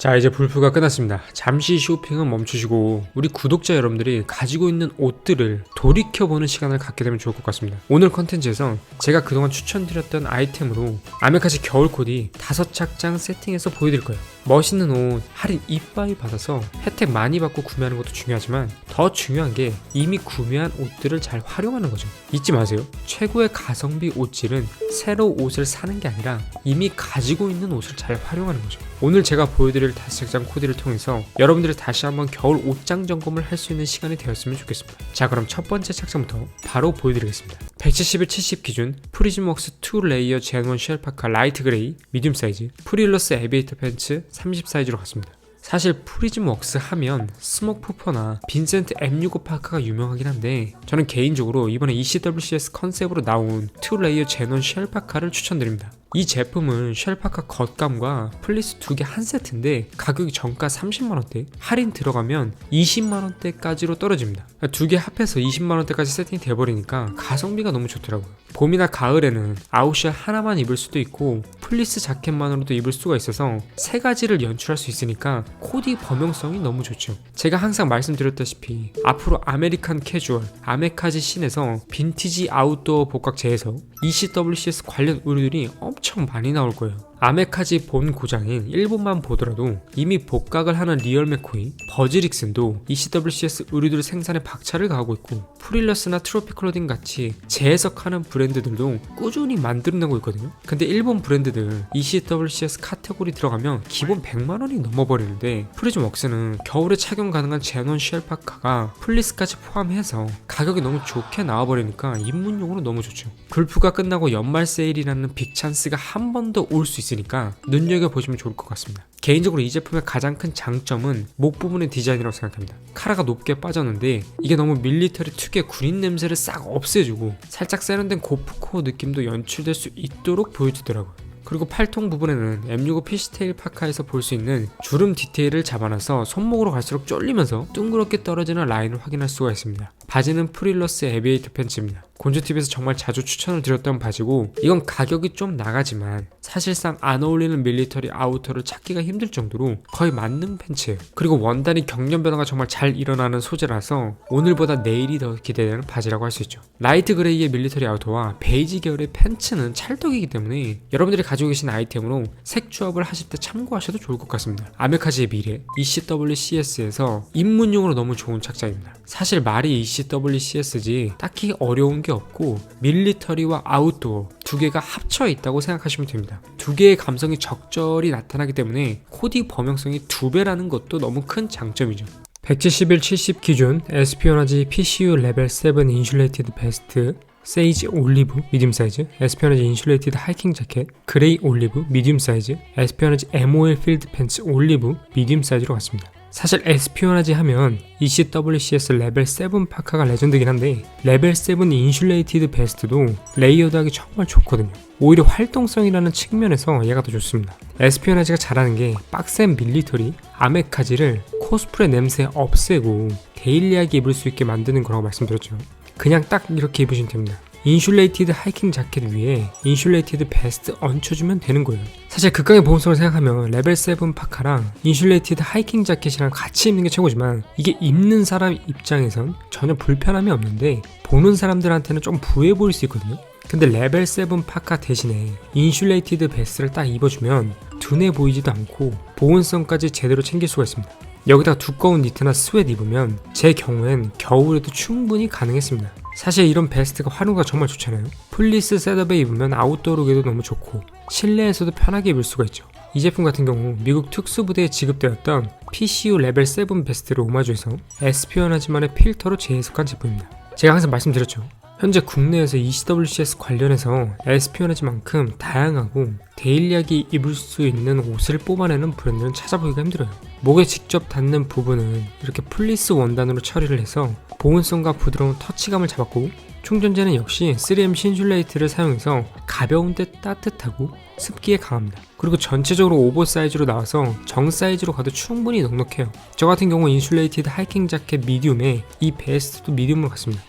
자, 이제 불프가 끝났습니다. 잠시 쇼핑은 멈추시고 우리 구독자 여러분들이 가지고 있는 옷들을 돌이켜보는 시간을 갖게 되면 좋을 것 같습니다. 오늘 컨텐츠에서 제가 그동안 추천드렸던 아이템으로 아메카지 겨울 코디 5착장 세팅해서 보여드릴 거예요. 멋있는 옷 할인 이빠이 받아서 혜택 많이 받고 구매하는 것도 중요하지만 더 중요한 게 이미 구매한 옷들을 잘 활용하는 거죠. 잊지 마세요. 최고의 가성비 옷질은 새로 옷을 사는 게 아니라 이미 가지고 있는 옷을 잘 활용하는 거죠. 오늘 제가 보여드릴 5착장 코디를 통해서 여러분들이 다시 한번 겨울 옷장 점검을 할 수 있는 시간이 되었으면 좋겠습니다. 자, 그럼 첫 번째 착장부터 바로 보여드리겠습니다. 171, 70 기준 프리즘웍스 2 레이어 젠1 쉘파카 라이트 그레이 미디움 사이즈, 프릴러스 에비에이터 팬츠 30 사이즈로 갔습니다. 사실 프리즘웍스 하면 스모크푸퍼나 빈센트 M65 파카가 유명하긴 한데 저는 개인적으로 이번에 ECWCS 컨셉으로 나온 2 레이어 젠1 쉘파카를 추천드립니다. 이 제품은 쉘파카 겉감과 플리스 2개 한 세트인데 가격이 정가 30만원대, 할인 들어가면 20만원대까지로 떨어집니다. 2개 합해서 20만원대까지 세팅이 돼버리니까 가성비가 너무 좋더라고요. 봄이나 가을에는 아웃샷 하나만 입을 수도 있고 플리스 자켓만으로도 입을 수가 있어서 세 가지를 연출할 수 있으니까 코디 범용성이 너무 좋죠. 제가 항상 말씀드렸다시피 앞으로 아메리칸 캐주얼, 아메카지 씬에서 빈티지 아웃도어 복각제에서 ECWCS 관련 의류들이 엄청 많이 나올 거예요. 아메카지 본 고장인 일본만 보더라도 이미 복각을 하는 리얼 맥코이, 버즈릭슨도 ECWCS 의류들 생산에 박차를 가하고 있고 프릴러스나 트로피클로딩 같이 재해석하는 브랜드들도 꾸준히 만들어내고 있거든요. 근데 일본 브랜드들 ECWCS 카테고리 들어가면 기본 100만원이 넘어버리는데 프리즘웍스는 겨울에 착용 가능한 젠1 쉘파카가 플리스까지 포함해서 가격이 너무 좋게 나와버리니까 입문용으로 너무 좋죠. 불프가 끝나고 연말 세일이라는 빅찬스가 한 번 더 올 수 있으니까 눈여겨보시면 좋을 것 같습니다. 개인적으로 이 제품의 가장 큰 장점은 목 부분의 디자인이라고 생각합니다. 카라가 높게 빠졌는데 이게 너무 밀리터리 특유의 군인 냄새를 싹 없애주고 살짝 세련된 고프코어 느낌도 연출될 수 있도록 보여주더라고요. 그리고 팔통 부분에는 M65 피시테일 파카에서 볼 수 있는 주름 디테일을 잡아놔서 손목으로 갈수록 쫄리면서 둥그렇게 떨어지는 라인을 확인할 수가 있습니다. 바지는 프릴러스 에비에이터 팬츠입니다. 곤조TV에서 정말 자주 추천을 드렸던 바지고 이건 가격이 좀 나가지만 사실상 안 어울리는 밀리터리 아우터를 찾기가 힘들 정도로 거의 맞는 팬츠예요. 그리고 원단이 경련 변화가 정말 잘 일어나는 소재라서 오늘보다 내일이 더 기대되는 바지라고 할 수 있죠. 라이트 그레이의 밀리터리 아우터와 베이지 계열의 팬츠는 찰떡이기 때문에 여러분들이 가지고 계신 아이템으로 색 조합을 하실 때 참고하셔도 좋을 것 같습니다. 아메카지의 미래 ECWCS에서 입문용으로 너무 좋은 착장입니다. 사실 말이 ECWCS지 딱히 어려운 게 없고 밀리터리와 아웃도어 두 개가 합쳐 있다고 생각하시면 됩니다. 두 개의 감성이 적절히 나타나기 때문에 코디 범용성이 2배라는 것도 너무 큰 장점이죠. 171, 70 기준 에스피오나지 PCU 레벨 7 인슐레이티드 베스트 세이지 올리브 미디움 사이즈, 에스피오나지 인슐레이티드 하이킹 자켓 그레이 올리브 미디움 사이즈, 에스피오나지 MOL 필드 팬츠 올리브 미디움 사이즈로 갔습니다. 사실 에스피오나지 하면 ECWCS 레벨 7 파카가 레전드긴 한데 레벨 7 인슐레이티드 베스트도 레이어드하기 정말 좋거든요. 오히려 활동성이라는 측면에서 얘가 더 좋습니다. 에스피오나지가 잘하는 게 빡센 밀리터리, 아메카지를 코스프레 냄새 없애고 데일리하게 입을 수 있게 만드는 거라고 말씀드렸죠. 그냥 딱 이렇게 입으시면 됩니다. 인슐레이티드 하이킹 자켓 위에 인슐레이티드 베스트 얹혀주면 되는 거예요. 사실 극강의 보온성을 생각하면 레벨 7 파카랑 인슐레이티드 하이킹 자켓이랑 같이 입는 게 최고지만 이게 입는 사람 입장에선 전혀 불편함이 없는데 보는 사람들한테는 좀 부해 보일 수 있거든요. 근데 레벨 7 파카 대신에 인슐레이티드 베스트를 딱 입어주면 둔해 보이지도 않고 보온성까지 제대로 챙길 수가 있습니다. 여기다가 두꺼운 니트나 스웨트 입으면 제 경우엔 겨울에도 충분히 가능했습니다. 사실 이런 베스트가 활용도가 정말 좋잖아요. 플리스 셋업에 입으면 아웃도어룩에도 너무 좋고 실내에서도 편하게 입을 수가 있죠. 이 제품 같은 경우 미국 특수부대에 지급되었던 PCU 레벨 7 베스트를 오마주해서 에스피오나지만의 필터로 재해석한 제품입니다. 제가 항상 말씀드렸죠. 현재 국내에서 ECWCS 관련해서 에스피오나지만큼 다양하고 데일리하게 입을 수 있는 옷을 뽑아내는 브랜드는 찾아보기가 힘들어요. 목에 직접 닿는 부분은 이렇게 플리스 원단으로 처리를 해서 보온성과 부드러운 터치감을 잡았고 충전재는 역시 3M 신슐레이트를 사용해서 가벼운데 따뜻하고 습기에 강합니다. 그리고 전체적으로 오버사이즈로 나와서 정 사이즈로 가도 충분히 넉넉해요. 저 같은 경우 인슐레이티드 하이킹 자켓 미디움에 이 베스트도 미디움으로 갔습니다.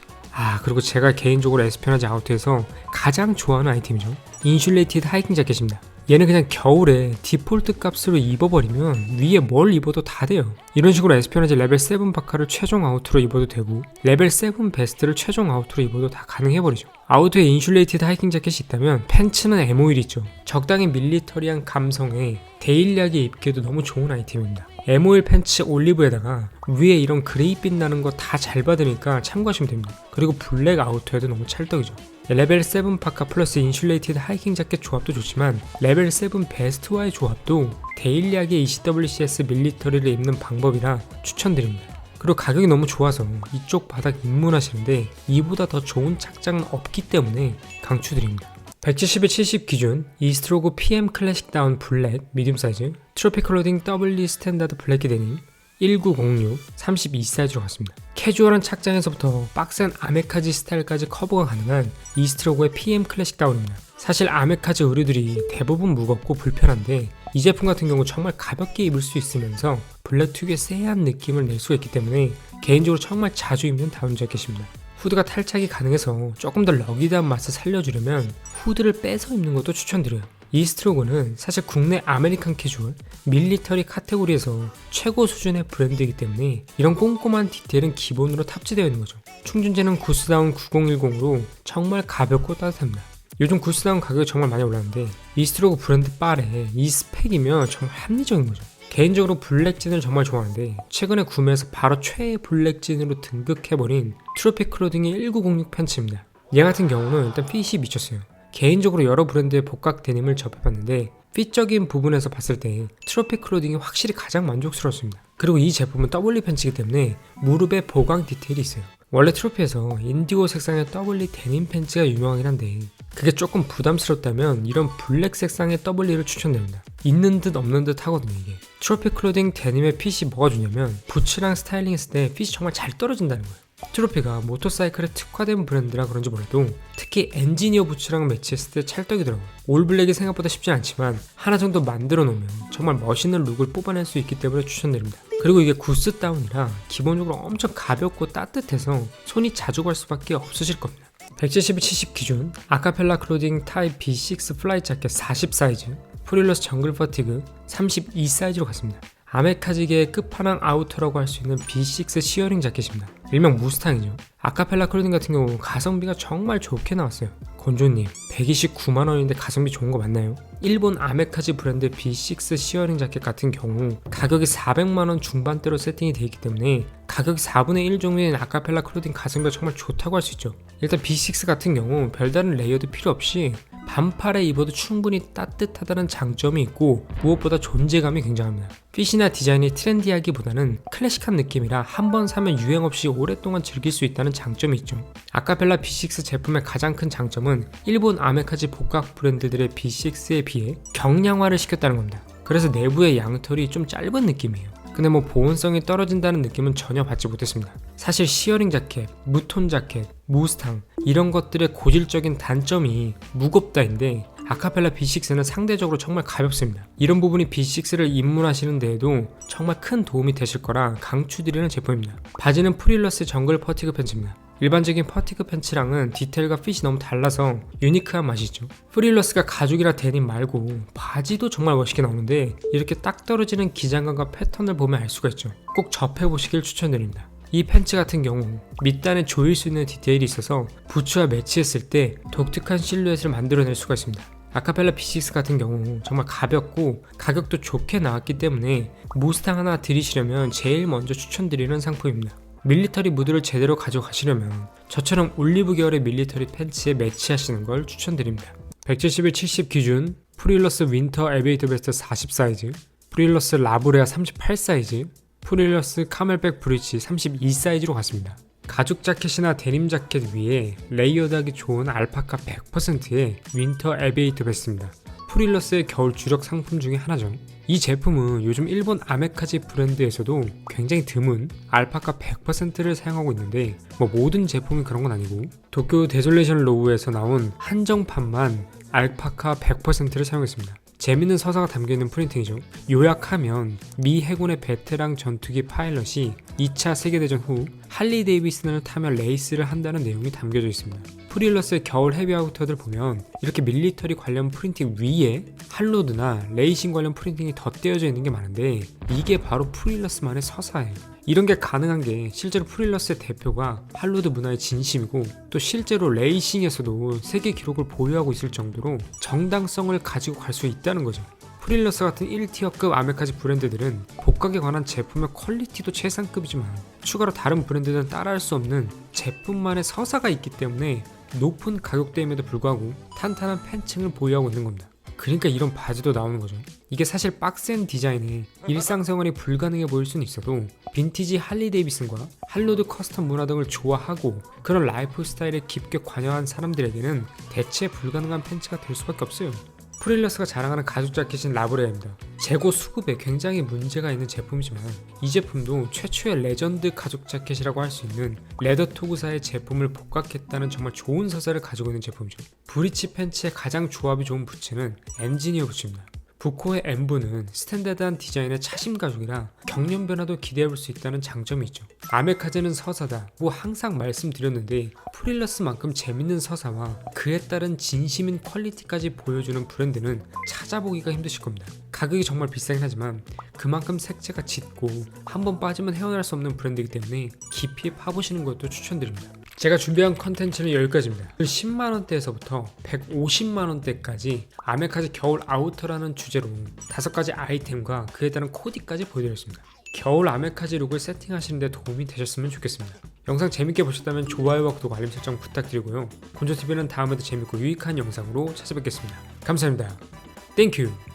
그리고 제가 개인적으로 에스피오나지 아우터에서 가장 좋아하는 아이템이죠. 인슐레이티드 하이킹 자켓입니다. 얘는 그냥 겨울에 디폴트 값으로 입어버리면 위에 뭘 입어도 다 돼요. 이런 식으로 에스피어나즈 레벨 7 파카를 최종 아우터로 입어도 되고 레벨 7 베스트를 최종 아우터로 입어도 다 가능해버리죠. 아우터에 인슐레이티드 하이킹 자켓이 있다면 팬츠는 M51이 있죠. 적당히 밀리터리한 감성에 데일리하게 입기에도 너무 좋은 아이템입니다. M51 팬츠 올리브에다가 위에 이런 그레이빛 나는 거 다 잘 받으니까 참고하시면 됩니다. 그리고 블랙 아우터에도 너무 찰떡이죠. 레벨 7 파카 플러스 인슐레이티드 하이킹 자켓 조합도 좋지만 레벨 7 베스트와의 조합도 데일리하게 ECWCS 밀리터리를 입는 방법이라 추천드립니다. 그리고 가격이 너무 좋아서 이쪽 바닥 입문하시는데 이보다 더 좋은 착장은 없기 때문에 강추드립니다. 170에 70 기준 이스트로그 PM 클래식 다운 블랙 미디움 사이즈 트로피컬 로딩 WD 스탠다드 블랙 데님 1906 32 사이즈로 갔습니다. 캐주얼한 착장에서부터 빡센 아메카지 스타일까지 커버가 가능한 이스트로그의 PM 클래식 다운입니다. 사실 아메카지 의류들이 대부분 무겁고 불편한데 이 제품 같은 경우 정말 가볍게 입을 수 있으면서 블랙 특유의 세한 느낌을 낼 수가 있기 때문에 개인적으로 정말 자주 입는 다운 자켓입니다. 후드가 탈착이 가능해서 조금 더 러기드한 맛을 살려주려면 후드를 빼서 입는 것도 추천드려요. 이스트로그는 사실 국내 아메리칸 캐주얼, 밀리터리 카테고리에서 최고 수준의 브랜드이기 때문에 이런 꼼꼼한 디테일은 기본으로 탑재되어 있는 거죠. 충전재는 구스다운 9010으로 정말 가볍고 따뜻합니다. 요즘 구스다운 가격이 정말 많이 올랐는데 이스트로그 브랜드 바에 이 스펙이면 정말 합리적인 거죠. 개인적으로 블랙진을 정말 좋아하는데 최근에 구매해서 바로 최애 블랙진으로 등극해버린 트로피 클로딩의 1906 팬츠입니다. 얘 같은 경우는 일단 핏이 미쳤어요. 개인적으로 여러 브랜드의 복각 데님을 접해봤는데 핏적인 부분에서 봤을 때 트로피 클로딩이 확실히 가장 만족스러웠습니다. 그리고 이 제품은 WD 팬츠이기 때문에 무릎에 보강 디테일이 있어요. 원래 트로피에서 인디고 색상의 WD 데님 팬츠가 유명하긴 한데 그게 조금 부담스럽다면 이런 블랙 색상의 WD를 추천드립니다. 있는 듯 없는 듯 하거든요 이게. 트로피 클로딩 데님의 핏이 뭐가 좋냐면 부츠랑 스타일링 했을 때 핏이 정말 잘 떨어진다는 거예요. 트로피가 모터사이클에 특화된 브랜드라 그런지 몰라도 특히 엔지니어 부츠랑 매치했을 때 찰떡이더라고요. 올블랙이 생각보다 쉽진 않지만 하나 정도 만들어 놓으면 정말 멋있는 룩을 뽑아낼 수 있기 때문에 추천드립니다. 그리고 이게 구스 다운이라 기본적으로 엄청 가볍고 따뜻해서 손이 자주 갈 수밖에 없으실 겁니다. 170에 70 기준 아카펠라 클로딩 타입 B6 플라이 자켓 40 사이즈 프릴러스 정글 퍼티그 32 사이즈로 갔습니다. 아메카지계의 끝판왕 아우터라고 할 수 있는 B6 시어링 자켓입니다. 일명 무스탕이죠. 아카펠라 클로딩 같은 경우 가성비가 정말 좋게 나왔어요. 곤조님 129만원인데 가성비 좋은 거 맞나요? 일본 아메카지 브랜드 B6 시어링 자켓 같은 경우 가격이 400만원 중반대로 세팅이 되어 있기 때문에 가격이 4분의 1 정도인 아카펠라 클로딩 가성비가 정말 좋다고 할 수 있죠. 일단 B6 같은 경우 별다른 레이어드 필요 없이 반팔에 입어도 충분히 따뜻하다는 장점이 있고 무엇보다 존재감이 굉장합니다. 핏이나 디자인이 트렌디하기보다는 클래식한 느낌이라 한번 사면 유행 없이 오랫동안 즐길 수 있다는 장점이 있죠. 아카펠라 B6 제품의 가장 큰 장점은 일본 아메카지 복각 브랜드들의 B6에 비해 경량화를 시켰다는 겁니다. 그래서 내부의 양털이 좀 짧은 느낌이에요. 근데 보온성이 떨어진다는 느낌은 전혀 받지 못했습니다. 사실 시어링 자켓, 무톤 자켓, 무스탕 이런 것들의 고질적인 단점이 무겁다인데 아카펠라 B6는 상대적으로 정말 가볍습니다. 이런 부분이 B6를 입문하시는 데에도 정말 큰 도움이 되실 거라 강추드리는 제품입니다. 바지는 프릴러스 정글 퍼티그 팬츠입니다. 일반적인 퍼티그 팬츠랑은 디테일과 핏이 너무 달라서 유니크한 맛이 있죠. 프릴러스가 가죽이나 데님 말고 바지도 정말 멋있게 나오는데 이렇게 딱 떨어지는 기장감과 패턴을 보면 알 수가 있죠. 꼭 접해보시길 추천드립니다. 이 팬츠 같은 경우 밑단에 조일 수 있는 디테일이 있어서 부츠와 매치했을 때 독특한 실루엣을 만들어낼 수가 있습니다. 아카펠라 B6 같은 경우 정말 가볍고 가격도 좋게 나왔기 때문에 무스탕 하나 들이시려면 제일 먼저 추천드리는 상품입니다. 밀리터리 무드를 제대로 가져가시려면 저처럼 올리브 계열의 밀리터리 팬츠에 매치하시는 걸 추천드립니다. 171, 70 기준 프릴러스 윈터 엘베이터 베스트 40 사이즈, 프릴러스 라브레아 38 사이즈, 프릴러스 카멜백 브리치 32 사이즈로 갔습니다. 가죽 자켓이나 데님 자켓 위에 레이어드하기 좋은 알파카 100%의 윈터 엘베이터 베스트입니다. 프릴러스의 겨울 주력 상품 중에 하나죠. 이 제품은 요즘 일본 아메카지 브랜드에서도 굉장히 드문 알파카 100%를 사용하고 있는데 모든 제품이 그런 건 아니고 도쿄 데솔레이션 로우에서 나온 한정판만 알파카 100%를 사용했습니다. 재밌는 서사가 담겨있는 프린팅이죠. 요약하면 미 해군의 베테랑 전투기 파일럿이 2차 세계대전 후 할리 데이비슨을 타며 레이스를 한다는 내용이 담겨져 있습니다. 프릴러스의 겨울 헤비 아우터들 보면 이렇게 밀리터리 관련 프린팅 위에 할로드나 레이싱 관련 프린팅이 덧대어져 있는 게 많은데 이게 바로 프릴러스만의 서사예요. 이런 게 가능한 게 실제로 프릴러스의 대표가 할로드 문화의 진심이고 또 실제로 레이싱에서도 세계 기록을 보유하고 있을 정도로 정당성을 가지고 갈 수 있다는 거죠. 프릴러스 같은 1티어급 아메카지 브랜드들은 복각에 관한 제품의 퀄리티도 최상급이지만 추가로 다른 브랜드들은 따라할 수 없는 제품만의 서사가 있기 때문에 높은 가격대임에도 불구하고 탄탄한 팬층을 보유하고 있는 겁니다. 그러니까 이런 바지도 나오는 거죠. 이게 사실 빡센 디자인에 일상생활이 불가능해 보일 수는 있어도 빈티지 할리 데이비슨과 할로드 커스텀 문화 등을 좋아하고 그런 라이프 스타일에 깊게 관여한 사람들에게는 대체 불가능한 팬츠가 될 수밖에 없어요. 프릴러스가 자랑하는 가죽 자켓인 라브레아입니다. 재고 수급에 굉장히 문제가 있는 제품이지만 이 제품도 최초의 레전드 가죽 자켓이라고 할 수 있는 레더 토그사의 제품을 복각했다는 정말 좋은 서사를 가지고 있는 제품이죠. 브리치 팬츠의 가장 조합이 좋은 부츠는 엔지니어 부츠입니다. 부코의 엠브는 스탠다드한 디자인의 차심 가죽이라 경련 변화도 기대해볼 수 있다는 장점이 있죠. 아메카제는 서사다 뭐 항상 말씀드렸는데 프릴러스만큼 재밌는 서사와 그에 따른 진심인 퀄리티까지 보여주는 브랜드는 찾아보기가 힘드실 겁니다. 가격이 정말 비싸긴 하지만 그만큼 색채가 짙고 한번 빠지면 헤어날 수 없는 브랜드이기 때문에 깊이 파보시는 것도 추천드립니다. 제가 준비한 컨텐츠는 여기까지입니다. 10만원대에서부터 150만원대까지 아메카지 겨울 아우터라는 주제로 5가지 아이템과 그에 따른 코디까지 보여드렸습니다. 겨울 아메카지 룩을 세팅하시는 데 도움이 되셨으면 좋겠습니다. 영상 재밌게 보셨다면 좋아요와 구독, 알림 설정 부탁드리고요. 곤조TV는 다음에도 재밌고 유익한 영상으로 찾아뵙겠습니다. 감사합니다. 땡큐.